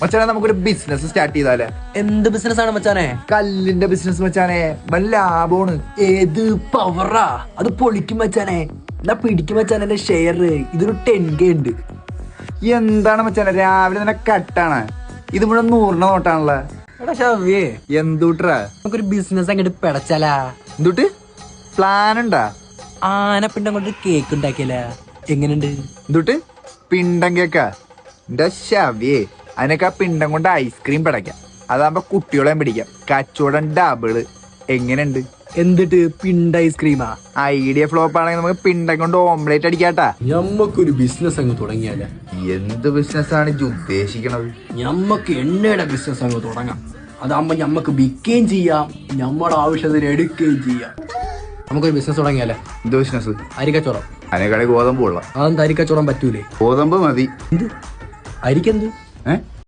മച്ചാനെ നമുക്കൊരു business start ചെയ്താലേ? എന്ത് ബിസിനസ് ആണ് മച്ചാനെ? കല്ലിന്റെ ബിസിനസ് മച്ചാനെ, വല്ല ലാഭമാണ്. ഏത് പവറാ? അത് പൊളിക്കും മച്ചാനെ. എന്നാ പിടിക്കും മച്ചാനെ ഷെയർ. ഇതൊരു 10K ഉണ്ട്. എന്താണ് മച്ചാനെ രാവിലെ തന്നെ കട്ടാണ്? ഇത് മുഴുവൻ 100 നോട്ടാണല്ലോ. എടാ ഷവ്വേ, എന്തൂട്ടാ നമുക്കൊരു ബിസിനസ് അങ്ങോട്ട് പിടച്ചാലാ? എന്തുട്ട് പ്ലാൻ ഉണ്ടാ? ആനപ്പിണ്ടം കൊണ്ട് കേക്ക് ഉണ്ടാക്കിയല്ല, എങ്ങനെയുണ്ട്? എന്തുട്ട് പിണ്ടം കേക്കാ? എന്റെ ശവ്യേ, അതിനൊക്കെ ആ പിണ്ടം കൊണ്ട് ഐസ്ക്രീം പിടയ്ക്കാം. അതാകുമ്പോ കുട്ടികളെയും പിടിക്കാം. കച്ചവടം ഡബിള്. എങ്ങനെയുണ്ട്? എന്നിട്ട് പിണ്ട ഐസ്ക്രീമാ? ഐഡിയ ഫ്ലോപ്പ് ആണെങ്കിൽ നമുക്ക് പിണ്ടം കൊണ്ട് ഓംലേറ്റ് അടിക്കാട്ടാ. ഞമ്മക്കൊരു ബിസിനസ് അങ്ങ് തുടങ്ങിയാലേ? എന്ത് ബിസിനസ് ആണ് ഇത് ഉദ്ദേശിക്കണത്? ഞമ്മക്ക് എണ്ണയുടെ ബിസിനസ് അങ്ങ് തുടങ്ങാം. അതാകുമ്പോ ഞമ്മക്ക് വിൽക്കുകയും ചെയ്യാം, നമ്മുടെ ആവശ്യത്തിന് എടുക്കുകയും ചെയ്യാം. നമുക്കൊരു ബിസിനസ് തുടങ്ങിയാലേ? എന്ത് ബിസിനസ്? അരിക്കച്ചവടം. അതിനെക്കാളി ഗോതമ്പ് കൊള്ളാം. അതെന്താ അരിക്കച്ചവടം പറ്റൂലേ? ഗോതമ്പ് മതി. എന്ത് അരിക്കെന്ത്?